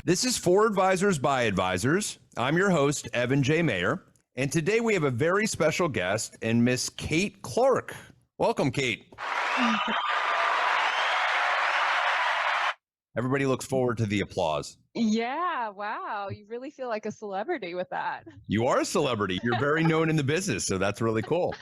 This is For Advisors by Advisors. I'm your host, Evan J. Mayer, and today we have a very special guest in Miss Kate Clark. Welcome, Kate. Everybody looks forward to the applause. Yeah, wow. You really feel like a celebrity with that. You are a celebrity. You're very known in the business, so that's really cool.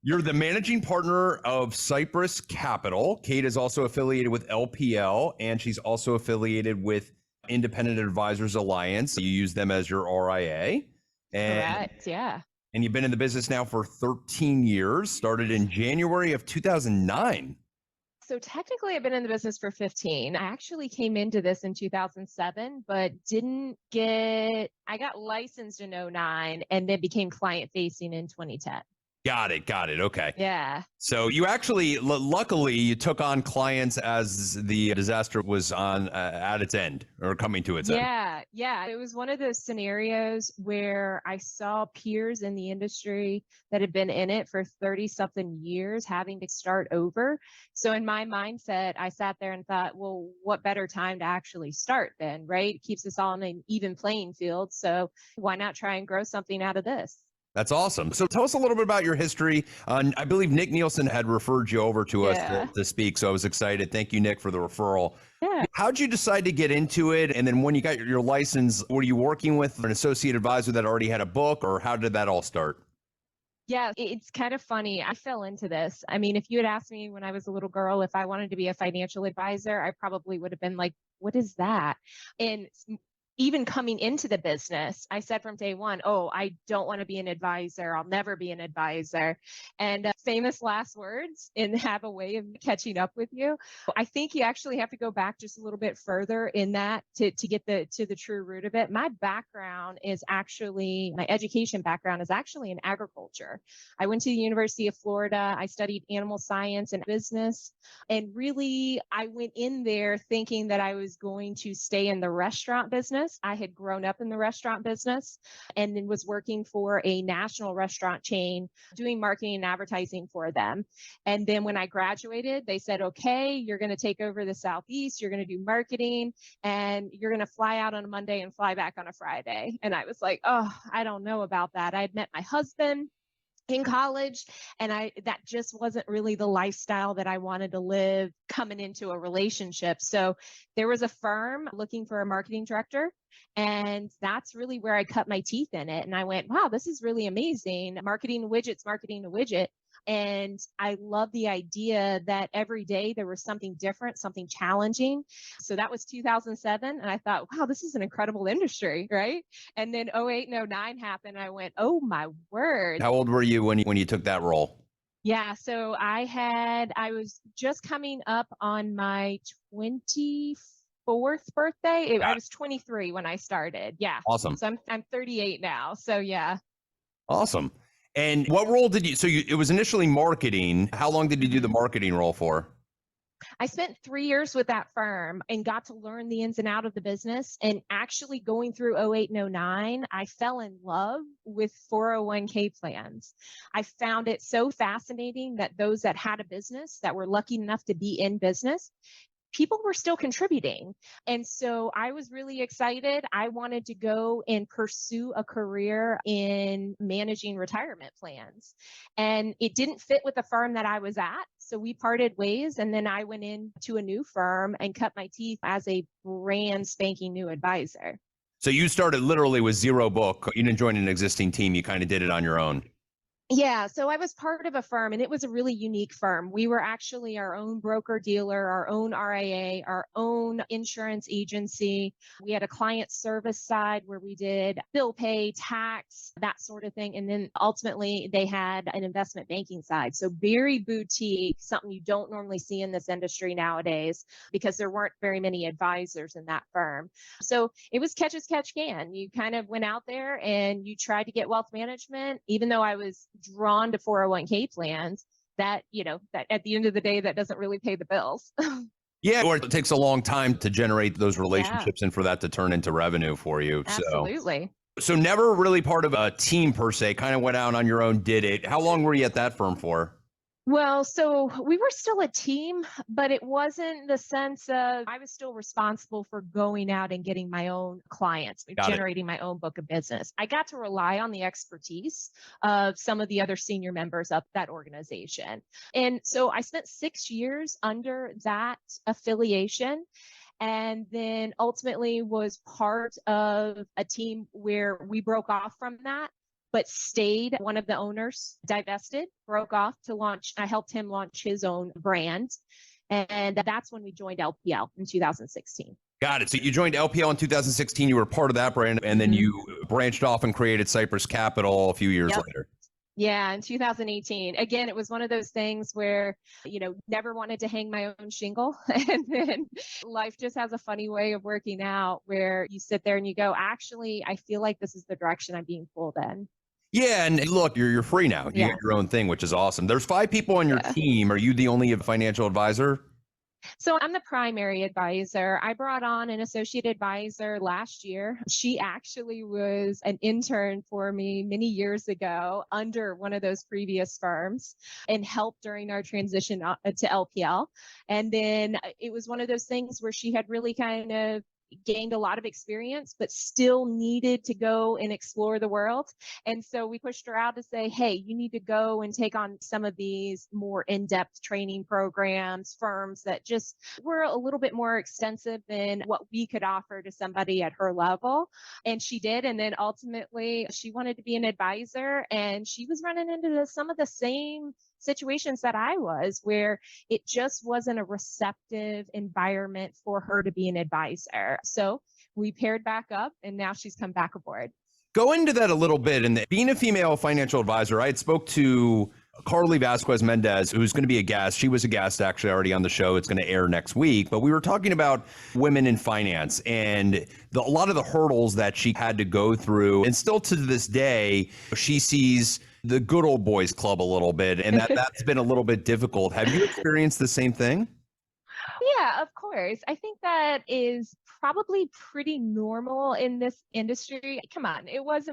You're the managing partner of Cypress Capital. Kate is also affiliated with LPL, and she's also affiliated with Independent Advisors Alliance. You use them as your RIA. Correct, yeah. And you've been in the business now for 13 years, started in January of 2009. So technically I've been in the business for 15. I actually came into this in 2007, but I got licensed in 2009 and then became client facing in 2010. Got it. Okay. Yeah. So you actually, luckily, you took on clients as the disaster was on at its end or coming to its end. Yeah. It was one of those scenarios where I saw peers in the industry that had been in it for 30-something years having to start over. So in my mindset, I sat there and thought, well, what better time to actually start then, right? It keeps us all on an even playing field. So why not try and grow something out of this? That's awesome. So tell us a little bit about your history. I believe Nick Nielsen had referred you over to us to speak. So I was excited. Thank you, Nick, for the referral. Yeah. How'd you decide to get into it? And then when you got your license, were you working with an associate advisor that already had a book, or how did that all start? Yeah, it's kind of funny. I fell into this. I mean, if you had asked me when I was a little girl if I wanted to be a financial advisor, I probably would have been like, what is that? And even coming into the business, I said from day one, oh, I don't want to be an advisor. I'll never be an advisor. And famous last words and have a way of catching up with you. I think you actually have to go back just a little bit further in that to get to the true root of it. My education background is actually in agriculture. I went to the University of Florida. I studied animal science and business. And really, I went in there thinking that I was going to stay in the restaurant business. I had grown up in the restaurant business and then was working for a national restaurant chain, doing marketing and advertising for them. And then when I graduated, they said, okay, you're going to take over the Southeast, you're going to do marketing, and you're going to fly out on a Monday and fly back on a Friday. And I was like, oh, I don't know about that. I had met my husband in college, and that just wasn't really the lifestyle that I wanted to live coming into a relationship. So there was a firm looking for a marketing director, and that's really where I cut my teeth in it. And I went, wow, this is really amazing. Marketing a widget. And I love the idea that every day there was something different, something challenging. So that was 2007. And I thought, wow, this is an incredible industry, right? And then 2008 and 2009 happened. And I went, oh my word. How old were you when you took that role? Yeah, so I was just coming up on my 24th birthday. I was 23 when I started. Yeah. Awesome. So I'm 38 now. So yeah. Awesome. And what role did it was initially marketing. How long did you do the marketing role for? I spent 3 years with that firm and got to learn the ins and out of the business. And actually going through 2008 and 2009, I fell in love with 401k plans. I found it so fascinating that those that had a business, that were lucky enough to be in business, people were still contributing. And so I was really excited. I wanted to go and pursue a career in managing retirement plans. And it didn't fit with the firm that I was at. So we parted ways. And then I went into a new firm and cut my teeth as a brand spanking new advisor. So you started literally with zero book. You didn't join an existing team. You kind of did it on your own. Yeah, so I was part of a firm, and it was a really unique firm. We were actually our own broker dealer, our own RIA, our own insurance agency. We had a client service side where we did bill pay, tax, that sort of thing. And then ultimately they had an investment banking side. So very boutique, something you don't normally see in this industry nowadays because there weren't very many advisors in that firm. So it was catch as catch can. You kind of went out there and you tried to get wealth management, even though I was drawn to 401k plans that at the end of the day, that doesn't really pay the bills. Yeah, or it takes a long time to generate those relationships and for that to turn into revenue for you. Absolutely. So never really part of a team per se, kind of went out on your own, did it. How long were you at that firm for? Well, so we were still a team, but it wasn't the sense of I was still responsible for going out and getting my own clients, Got it. generating my own book of business. I got to rely on the expertise of some of the other senior members of that organization. And so I spent 6 years under that affiliation and then ultimately was part of a team where we broke off from that but stayed. One of the owners divested, broke off to launch. I helped him launch his own brand. And that's when we joined LPL in 2016. Got it. So you joined LPL in 2016. You were part of that brand, and then you branched off and created Cypress Capital a few years later. Yeah, in 2018. Again, it was one of those things where, never wanted to hang my own shingle. And then life just has a funny way of working out where you sit there and you go, actually, I feel like this is the direction I'm being pulled in. Yeah, and look, you're free now. You got your own thing, which is awesome. There's 5 people on your team. Are you the only financial advisor? So I'm the primary advisor. I brought on an associate advisor last year. She actually was an intern for me many years ago under one of those previous firms and helped during our transition to LPL. And then it was one of those things where she had really kind of gained a lot of experience, but still needed to go and explore the world. And so we pushed her out to say, hey, you need to go and take on some of these more in-depth training programs, firms that just were a little bit more extensive than what we could offer to somebody at her level. And she did. And then ultimately she wanted to be an advisor, and she was running into some of the same situations that I was, where it just wasn't a receptive environment for her to be an advisor. So we paired back up, and now she's come back aboard. Go into that a little bit. And being a female financial advisor, I had spoke to Carly Vasquez Mendez, who's going to be a guest. She was a guest actually already on the show. It's going to air next week. But we were talking about women in finance and a lot of the hurdles that she had to go through. And still to this day, she sees the good old boys club a little bit, and that's been a little bit difficult. Have you experienced the same thing? Yeah, of course. I think that is probably pretty normal in this industry. Come on, it was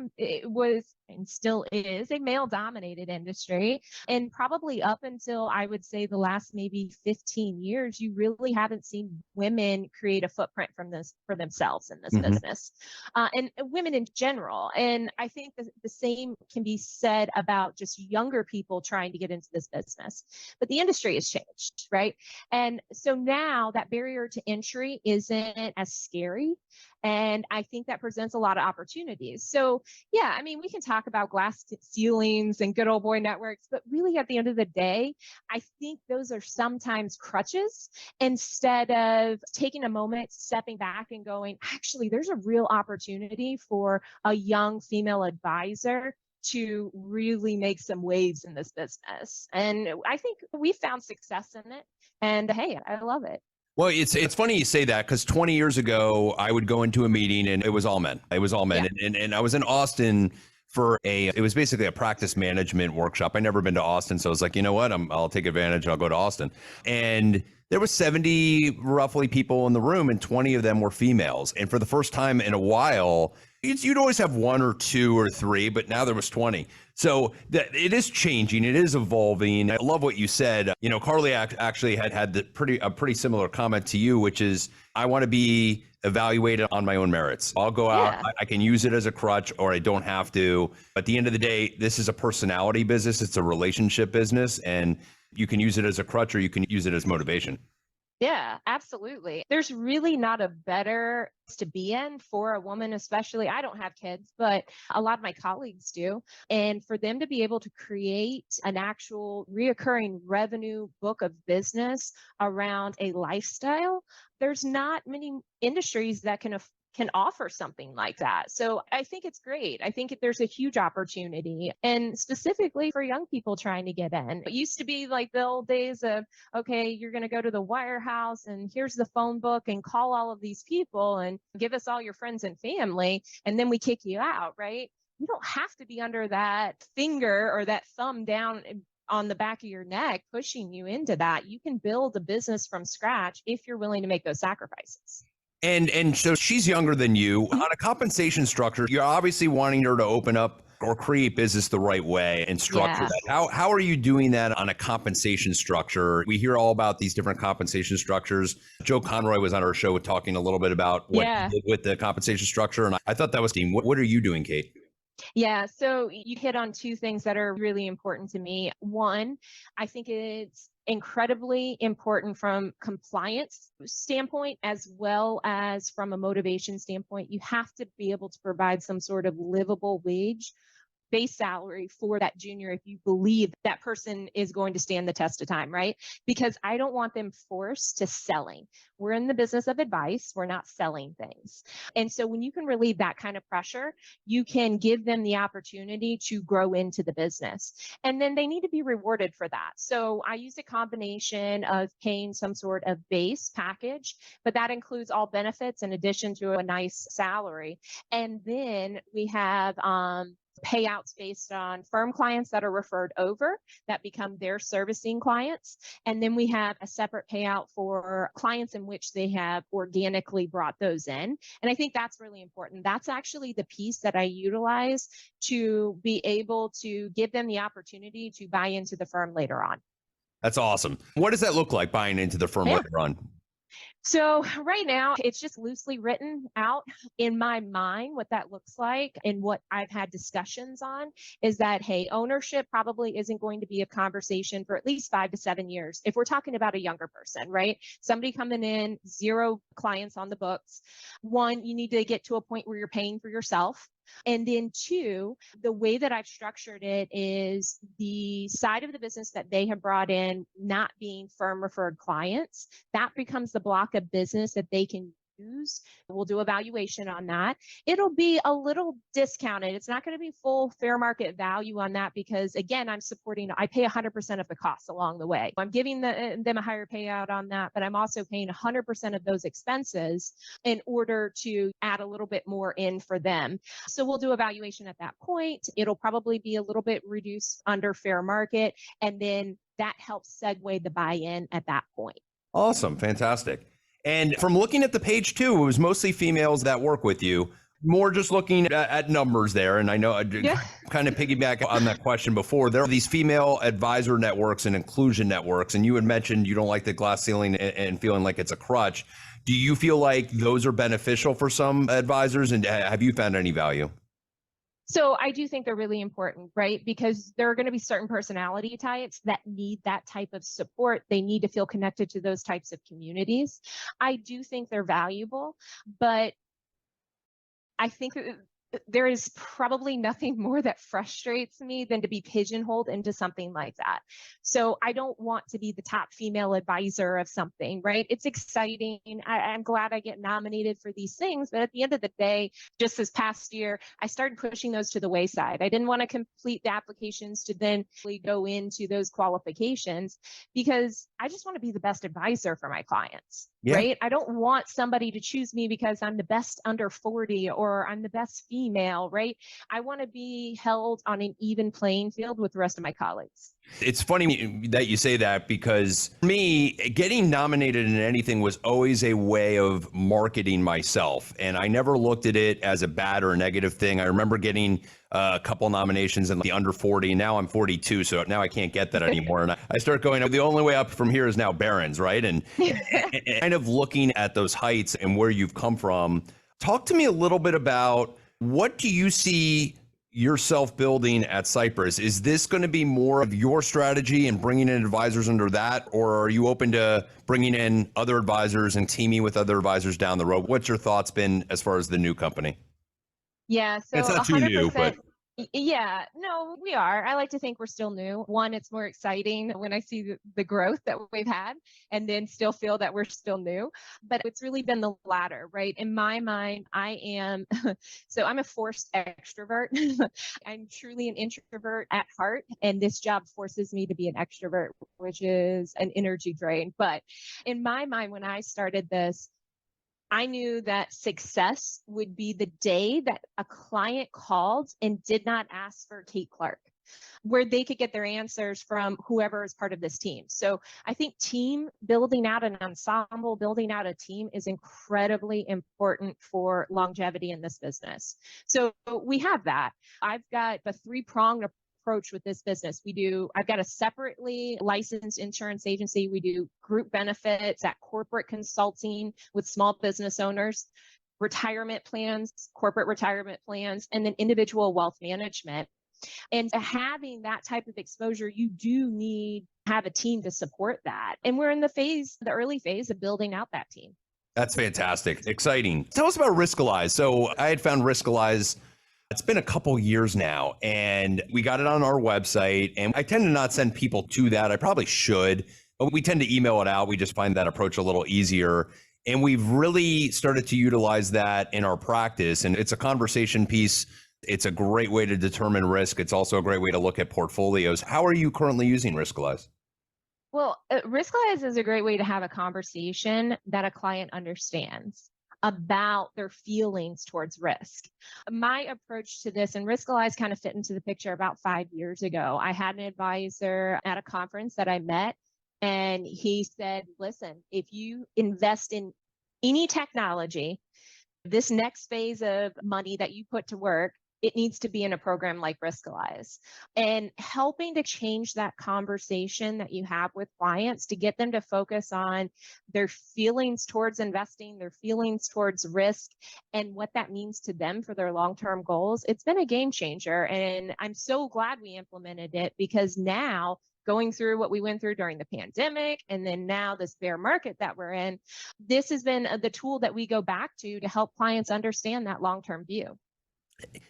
and still is a male dominated industry. And probably up until I would say the last maybe 15 years, you really haven't seen women create a footprint from this for themselves in this business, and women in general. And I think the same can be said about just younger people trying to get into this business. But the industry has changed, right? And so now that barrier to entry isn't as scary. And I think that presents a lot of opportunities. So yeah, I mean, we can talk about glass ceilings and good old boy networks, but really at the end of the day, I think those are sometimes crutches instead of taking a moment, stepping back and going, actually, there's a real opportunity for a young female advisor to really make some waves in this business. And I think we found success in it. And hey, I love it. Well, it's funny you say that, because 20 years ago, I would go into a meeting and it was all men. It was all men. Yeah. And I was in Austin for it was basically a practice management workshop. I never been to Austin. So I was like, you know what, I'll take advantage. I'll go to Austin. And there was 70 roughly people in the room, and 20 of them were females. And for the first time in a while, you'd always have 1 or 2 or 3, but now there was 20. So it is changing. It is evolving. I love what you said. Carly actually had a pretty similar comment to you, which is, I want to be evaluated on my own merits. I'll go out. I can use it as a crutch, or I don't have to. At the end of the day, this is a personality business. It's a relationship business, and you can use it as a crutch, or you can use it as motivation. Yeah, absolutely. There's really not a better to be in for a woman, especially. I don't have kids, but a lot of my colleagues do. And for them to be able to create an actual reoccurring revenue book of business around a lifestyle, there's not many industries that can offer something like that. So I think it's great. I think there's a huge opportunity, and specifically for young people trying to get in. It used to be like the old days of, okay, you're going to go to the wirehouse and here's the phone book and call all of these people and give us all your friends and family, and then we kick you out, right? You don't have to be under that finger or that thumb down on the back of your neck pushing you into that. You can build a business from scratch if you're willing to make those sacrifices. And so she's younger than you. On a compensation structure, you're obviously wanting her to open up or create business the right way and structure Yeah. that. How are you doing that on a compensation structure? We hear all about these different compensation structures. Joe Conroy was on our show talking a little bit about what Yeah. he did with the compensation structure. And I thought that was team. What are you doing, Kate? Yeah, so you hit on two things that are really important to me. One, I think it's incredibly important from compliance standpoint as well as from a motivation standpoint. You have to be able to provide some sort of livable wage base salary for that junior if you believe that person is going to stand the test of time, right? Because I don't want them forced to selling. We're in the business of advice, we're not selling things. And so when you can relieve that kind of pressure, you can give them the opportunity to grow into the business. And then they need to be rewarded for that. So I use a combination of paying some sort of base package, but that includes all benefits in addition to a nice salary. And then we have payouts based on firm clients that are referred over that become their servicing clients. And then we have a separate payout for clients in which they have organically brought those in. And I think that's really important. That's actually the piece that I utilize to be able to give them the opportunity to buy into the firm later on. That's awesome. What does that look like, buying into the firm later on? So right now, it's just loosely written out in my mind what that looks like. And what I've had discussions on is that, hey, ownership probably isn't going to be a conversation for at least 5 to 7 years. If we're talking about a younger person, right? Somebody coming in, 0 clients on the books. One, you need to get to a point where you're paying for yourself. And then 2, the way that I've structured it is the side of the business that they have brought in, not being firm referred clients, that becomes the block of business that they can use. We'll do a valuation on that. It'll be a little discounted. It's not going to be full fair market value on that because, again, I pay 100% of the costs along the way. I'm giving them a higher payout on that, but I'm also paying 100% of those expenses in order to add a little bit more in for them. So we'll do a valuation at that point. It'll probably be a little bit reduced under fair market. And then that helps segue the buy-in at that point. Awesome. Fantastic. And from looking at the page too, it was mostly females that work with you. More just looking at numbers there. And I know kind of piggyback on that question before. There are these female advisor networks and inclusion networks. And you had mentioned you don't like the glass ceiling and feeling like it's a crutch. Do you feel like those are beneficial for some advisors? And have you found any value? So I do think they're really important, right? Because there are going to be certain personality types that need that type of support. They need to feel connected to those types of communities. I do think they're valuable, but I think there is probably nothing more that frustrates me than to be pigeonholed into something like that. So I don't want to be the top female advisor of something, right? It's exciting. I'm glad I get nominated for these things. But at the end of the day, just this past year, I started pushing those to the wayside. I didn't want to complete the applications to then go into those qualifications because I just want to be the best advisor for my clients. Yeah. Right? I don't want somebody to choose me because I'm the best under 40 or I'm the best female, right? I want to be held on an even playing field with the rest of my colleagues. It's funny that you say that because for me, getting nominated in anything was always a way of marketing myself. And I never looked at it as a bad or a negative thing. I remember getting a couple nominations in the under 40. And now I'm 42, so now I can't get that anymore. And I start going, the only way up from here is now Barron's, right? And kind of looking at those heights and where you've come from. Talk to me a little bit about what do you see yourself building at Cypress? Is this going to be more of your strategy and bringing in advisors under that? Or are you open to bringing in other advisors and teaming with other advisors down the road? What's your thoughts been as far as the new company? Yeah, so It's not too 100%. new, but Yeah, no, we are. I like to think we're still new. One, it's more exciting when I see the growth that we've had and then still feel that we're still new. But it's really been the latter, right? In my mind, I'm a forced extrovert. I'm truly an introvert at heart. And this job forces me to be an extrovert, which is an energy drain. But in my mind, when I started this, I knew that success would be the day that a client called and did not ask for Kate Clark. where they could get their answers from whoever is part of this team. So I think team building out an ensemble, building out a team is incredibly important for longevity in this business. So we have that. I've got a three-pronged approach with this business. I've got a separately licensed insurance agency. We do group benefits, at corporate consulting with small business owners, retirement plans, corporate retirement plans, and then individual wealth management. And having that type of exposure, you do need to have a team to support that. And we're in the early phase of building out that team. That's fantastic. Exciting. Tell us about Riskalyze. So I had found Riskalyze, it's been a couple years now, and we got it on our website. And I tend to not send people to that. I probably should, but we tend to email it out. We just find that approach a little easier. And we've really started to utilize that in our practice. And it's a conversation piece. It's a great way to determine risk. It's also a great way to look at portfolios. How are you currently using Riskalyze? Well, Riskalyze is a great way to have a conversation that a client understands about their feelings towards risk. My approach to this, and Riskalyze kind of fit into the picture about 5 years ago. I had an advisor at a conference that I met, and he said, listen, if you invest in any technology, this next phase of money that you put to work, it needs to be in a program like Riskalyze. And helping to change that conversation that you have with clients to get them to focus on their feelings towards investing, their feelings towards risk, and what that means to them for their long-term goals. It's been a game changer. And I'm so glad we implemented it, because now, going through what we went through during the pandemic, and then now this bear market that we're in, this has been the tool that we go back to help clients understand that long-term view.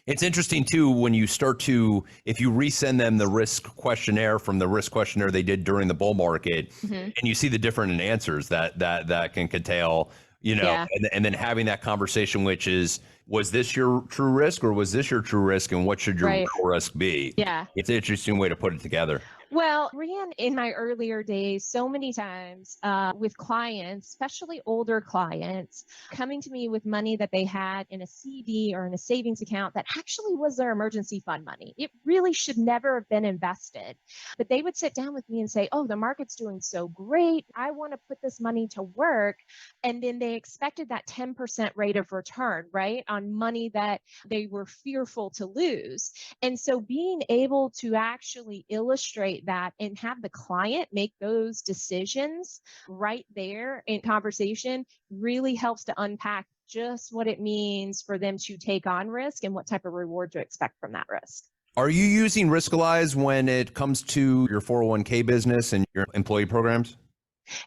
It's interesting too, when you start to, if you resend them the risk questionnaire from the risk questionnaire they did during the bull market, and you see the different answers that can contain, and then having that conversation, which is, was this your true risk or was this your true risk, and what should your real risk be? Yeah. It's an interesting way to put it together. Well, ran in my earlier days so many times with clients, especially older clients, coming to me with money that they had in a CD or in a savings account that actually was their emergency fund money. It really should never have been invested. But they would sit down with me and say, oh, the market's doing so great. I want to put this money to work. And then they expected that 10% rate of return, right, on money that they were fearful to lose. And so being able to actually illustrate that and have the client make those decisions right there in conversation really helps to unpack just what it means for them to take on risk and what type of reward to expect from that risk. Are you using Riskalyze when it comes to your 401k business and your employee programs?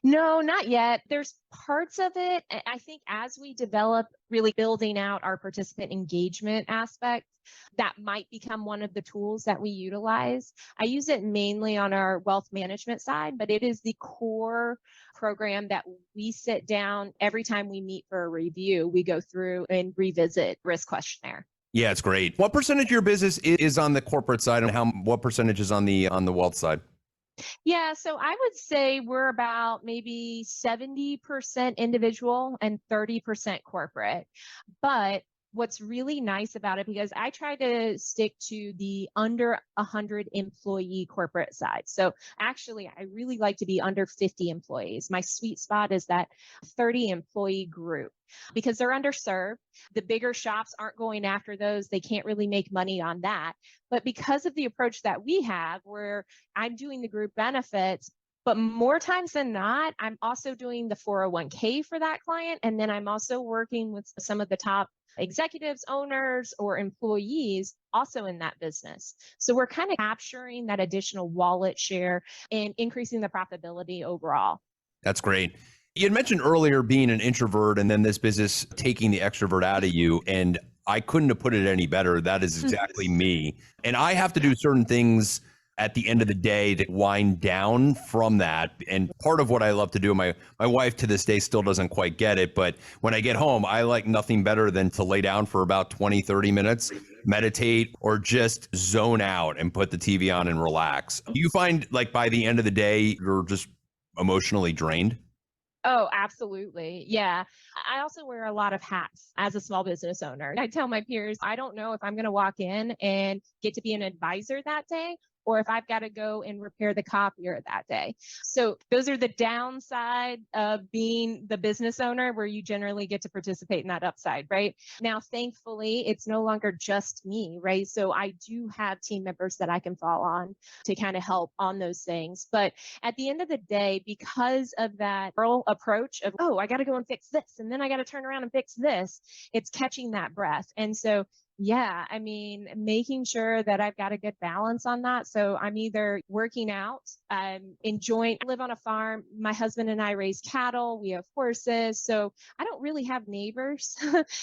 No, not yet. There's parts of it. I think as we develop really building out our participant engagement aspect, that might become one of the tools that we utilize. I use it mainly on our wealth management side, but it is the core program that we sit down every time we meet for a review. We go through and revisit risk questionnaire. Yeah, it's great. What percentage of your business is on the corporate side, and what percentage is on the wealth side? Yeah, so I would say we're about maybe 70% individual and 30% corporate. But what's really nice about it, because I try to stick to the under 100 employee corporate side. So actually, I really like to be under 50 employees. My sweet spot is that 30 employee group, because they're underserved. The bigger shops aren't going after those. They can't really make money on that. But because of the approach that we have, where I'm doing the group benefits, but more times than not, I'm also doing the 401k for that client. And then I'm also working with some of the top executives, owners, or employees also in that business. So we're kind of capturing that additional wallet share and increasing the profitability overall. That's great. You had mentioned earlier being an introvert and then this business taking the extrovert out of you. And I couldn't have put it any better. That is exactly me. And I have to do certain things at the end of the day to wind down from that. And part of what I love to do, my wife to this day still doesn't quite get it, but when I get home, I like nothing better than to lay down for about 20, 30 minutes, meditate, or just zone out and put the TV on and relax. Do you find like by the end of the day, you're just emotionally drained? Oh, absolutely. Yeah. I also wear a lot of hats as a small business owner. I tell my peers, I don't know if I'm going to walk in and get to be an advisor that day, or if I've got to go and repair the copier that day. So those are the downside of being the business owner, where you generally get to participate in that upside, right? Now, thankfully, it's no longer just me, right? So I do have team members that I can fall on to kind of help on those things. But at the end of the day, because of that approach of, oh, I got to go and fix this, and then I got to turn around and fix this, it's catching that breath. And so, yeah, I mean, making sure that I've got a good balance on that. So I'm either working out, enjoying, I live on a farm. My husband and I raise cattle, we have horses. So I don't really have neighbors.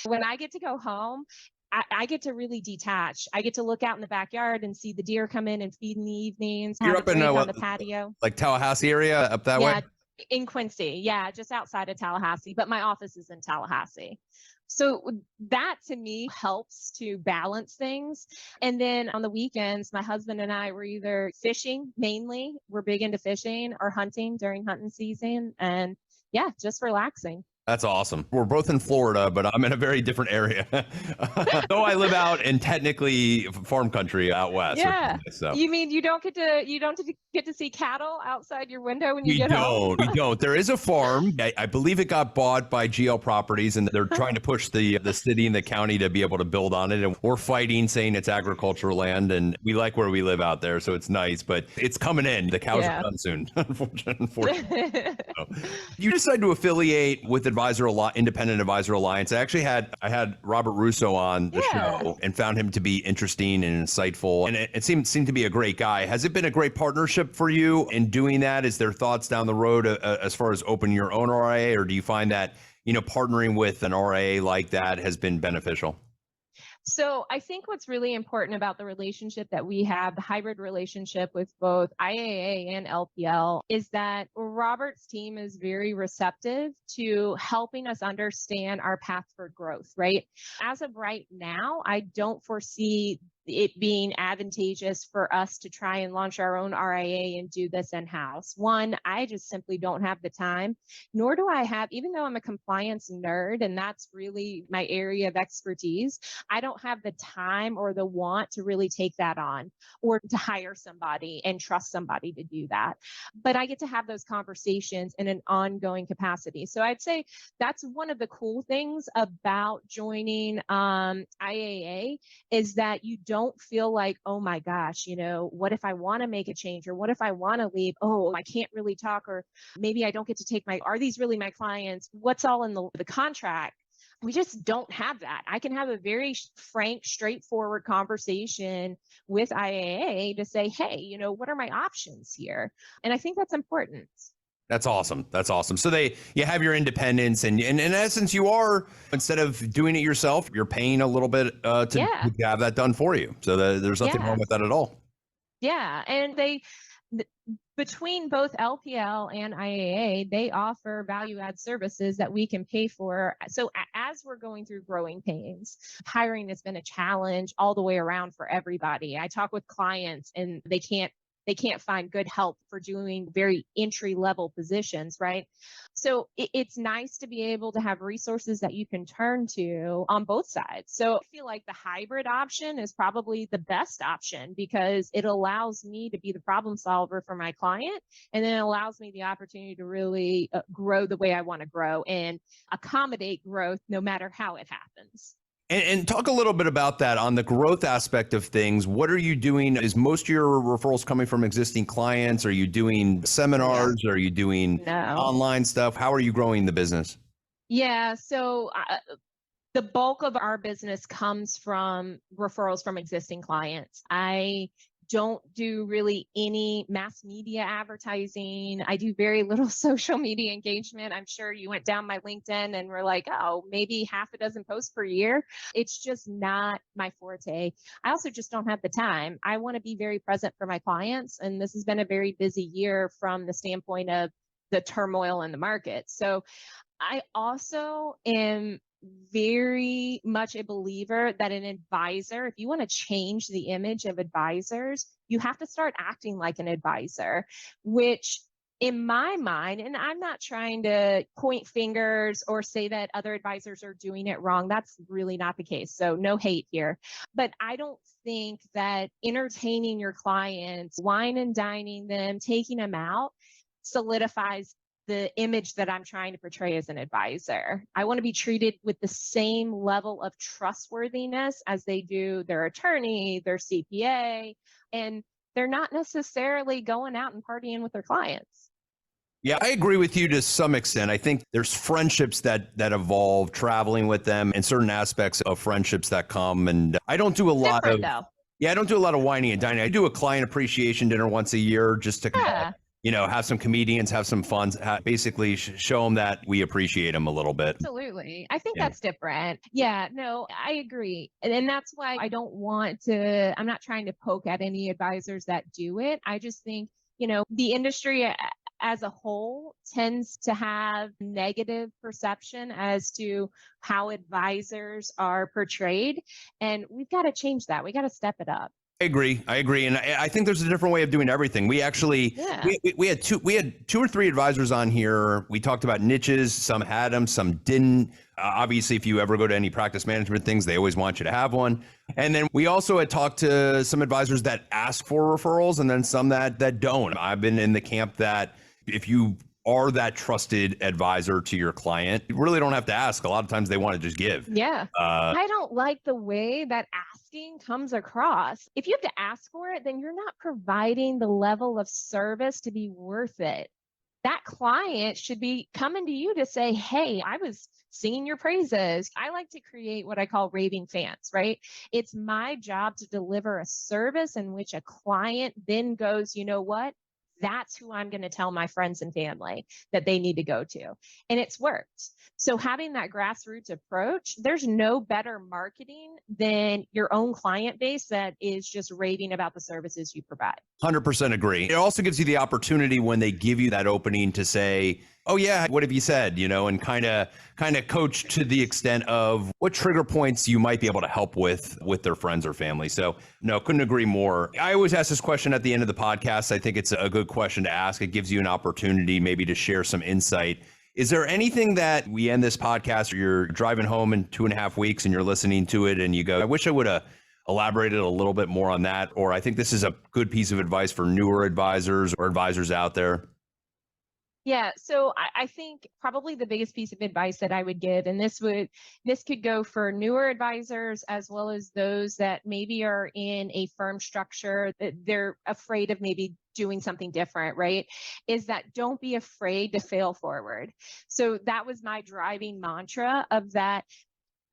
When I get to go home, I get to really detach. I get to look out in the backyard and see the deer come in and feed in the evenings, You're have a up in drink on the patio. like Tallahassee area up that way? Yeah, in Quincy. Yeah, just outside of Tallahassee, but my office is in Tallahassee. So that to me helps to balance things. And then on the weekends, my husband and I were either fishing mainly, we're big into fishing, or hunting during hunting season. And yeah, just relaxing. That's awesome. We're both in Florida, but I'm in a very different area. Though I live out in technically farm country out west. Yeah. So You mean you don't get to see cattle outside your window when you we get home? don't. We don't. There is a farm. I believe it got bought by GL Properties, and they're trying to push the city and the county to be able to build on it. And we're fighting, saying it's agricultural land, and we like where we live out there, so it's nice. But it's coming in. The cows Yeah. are done soon, unfortunately. So, you decided to affiliate with Independent Advisor Alliance. I had Robert Russo on the Yeah. show and found him to be interesting and insightful, and it seemed to be a great guy. Has it been a great partnership for you in doing that? Is there thoughts down the road as far as opening your own RIA, or do you find that partnering with an RIA like that has been beneficial? So I think what's really important about the relationship that we have, the hybrid relationship with both IAA and LPL, is that Robert's team is very receptive to helping us understand our path for growth, right? As of right now, I don't foresee it being advantageous for us to try and launch our own RIA and do this in-house. One, I just simply don't have the time, nor do I have, even though I'm a compliance nerd and that's really my area of expertise, I don't have the time or the want to really take that on, or to hire somebody and trust somebody to do that. But I get to have those conversations in an ongoing capacity. So I'd say that's one of the cool things about joining IAA, is that you don't feel like, oh my gosh, what if I want to make a change, or what if I want to leave? Oh, I can't really talk, or maybe I don't get to take are these really my clients? What's all in the contract? We just don't have that. I can have a very frank, straightforward conversation with IAA to say, hey, what are my options here? And I think that's important. That's awesome. That's awesome. So you have your independence, and in essence, you are, instead of doing it yourself, you're paying a little bit to have that done for you. So there's nothing wrong with that at all. Yeah, and between both LPL and IAA, they offer value add services that we can pay for. So as we're going through growing pains, hiring has been a challenge all the way around for everybody. I talk with clients and they can't find good help for doing very entry level positions, right? So it's nice to be able to have resources that you can turn to on both sides. So I feel like the hybrid option is probably the best option, because it allows me to be the problem solver for my client, and then it allows me the opportunity to really grow the way I want to grow and accommodate growth no matter how it happens. And talk a little bit about that on the growth aspect of things. What are you doing? Is most of your referrals coming from existing clients? Are you doing seminars? Are you doing online stuff? How are you growing the business? Yeah. So the bulk of our business comes from referrals from existing clients. I don't do really any mass media advertising. I do very little social media engagement. I'm sure you went down my LinkedIn and were like, oh, maybe half a dozen posts per year. It's just not my forte. I also just don't have the time. I want to be very present for my clients. And this has been a very busy year from the standpoint of the turmoil in the market. So I also am very much a believer that an advisor, if you want to change the image of advisors, you have to start acting like an advisor, which in my mind, and I'm not trying to point fingers or say that other advisors are doing it wrong. That's really not the case. So, no hate here. But I don't think that entertaining your clients, wine and dining them, taking them out solidifies the image that I'm trying to portray as an advisor. I want to be treated with the same level of trustworthiness as they do their attorney, their CPA, and they're not necessarily going out and partying with their clients. Yeah, I agree with you to some extent. I think there's friendships that evolve traveling with them and certain aspects of friendships that come. And I don't do a lot of, Different though. yeah, I don't do a lot of whining and dining. I do a client appreciation dinner once a year just to kind of, Yeah, have some comedians, have some fun, basically show them that we appreciate them a little bit. absolutely. I think Yeah. that's different. Yeah, no, I agree. And that's why I don't want to, I'm not trying to poke at any advisors that do it. I just think, the industry as a whole tends to have negative perception as to how advisors are portrayed. And we've got to change that. We got to step it up. I agree. And I think there's a different way of doing everything. We actually Yeah. we had two or three advisors on here. We talked about niches. Some had them, some didn't. Obviously, if you ever go to any practice management things, they always want you to have one. And then we also had talked to some advisors that ask for referrals, and then some that don't. I've been in the camp that if you are that trusted advisor to your client, you really don't have to ask. A lot of times they want to just give. Yeah. I don't like the way that asking comes across. If you have to ask for it, then you're not providing the level of service to be worth it. That client should be coming to you to say, hey, I was singing your praises. I like to create what I call raving fans, right? It's my job to deliver a service in which a client then goes, you know what? That's who I'm going to tell my friends and family that they need to go to. And it's worked. So having that grassroots approach, there's no better marketing than your own client base that is just raving about the services you provide. 100% agree. It also gives you the opportunity when they give you that opening to say, oh yeah, what have you said, and kind of coach to the extent of what trigger points you might be able to help with their friends or family. So no, couldn't agree more. I always ask this question at the end of the podcast. I think it's a good question to ask. It gives you an opportunity maybe to share some insight. Is there anything that we end this podcast, or you're driving home in 2.5 weeks and you're listening to it and you go, I wish I would have elaborated a little bit more on that, or I think this is a good piece of advice for newer advisors or advisors out there? Yeah, so I think probably the biggest piece of advice that I would give, and this could go for newer advisors as well as those that maybe are in a firm structure that they're afraid of maybe doing something different, right? Is that don't be afraid to fail forward. So that was my driving mantra of that.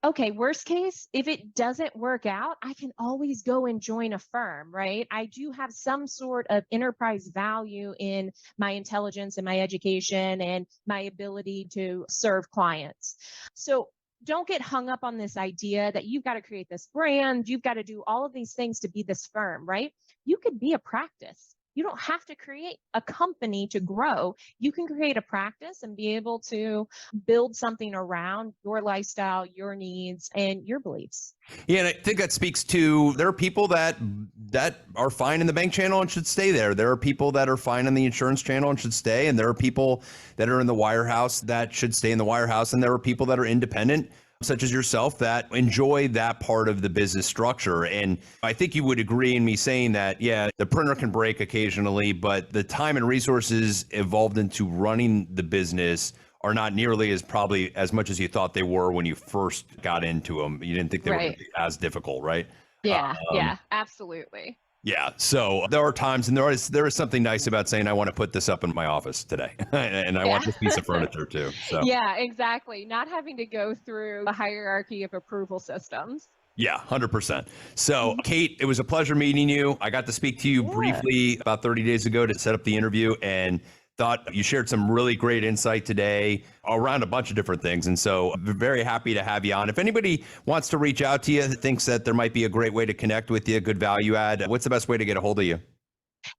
Okay, worst case, if it doesn't work out, I can always go and join a firm, right? I do have some sort of enterprise value in my intelligence and my education and my ability to serve clients. So don't get hung up on this idea that you've got to create this brand, you've got to do all of these things to be this firm, right? You could be a practice. You don't have to create a company to grow. You can create a practice and be able to build something around your lifestyle, your needs, and your beliefs. Yeah, and I think that speaks to there are people that are fine in the bank channel and should stay there. There are people that are fine in the insurance channel and should stay, and there are people that are in the wirehouse that should stay in the wirehouse, and there are people that are independent, such as yourself, that enjoy that part of the business structure. And I think you would agree in me saying that, yeah, the printer can break occasionally, but the time and resources involved into running the business are not nearly as probably as much as you thought they were when you first got into them. You didn't think they were going to be as difficult, right? Yeah, absolutely. Yeah. So there are times, and there is something nice about saying, I want to put this up in my office today, and I want this piece of furniture too. So yeah, exactly. Not having to go through the hierarchy of approval systems. yeah, 100%. So Kate, it was a pleasure meeting you. I got to speak to you briefly about 30 days ago to set up the interview, and thought you shared some really great insight today around a bunch of different things. And so very happy to have you on. If anybody wants to reach out to you, thinks that there might be a great way to connect with you, good value add, what's the best way to get a hold of you?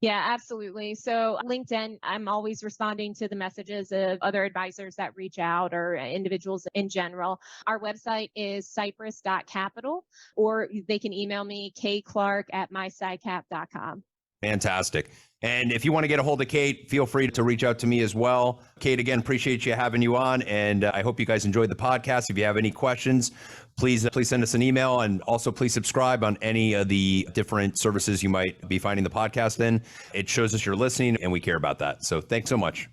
Yeah, absolutely. So LinkedIn, I'm always responding to the messages of other advisors that reach out or individuals in general. Our website is cypress.capital, or they can email me, kclark@mycycap.com. Fantastic. And if you want to get a hold of Kate, feel free to reach out to me as well. Kate, again, appreciate you having you on. And I hope you guys enjoyed the podcast. If you have any questions, please send us an email, and also please subscribe on any of the different services you might be finding the podcast in. It shows us you're listening, and we care about that. So thanks so much.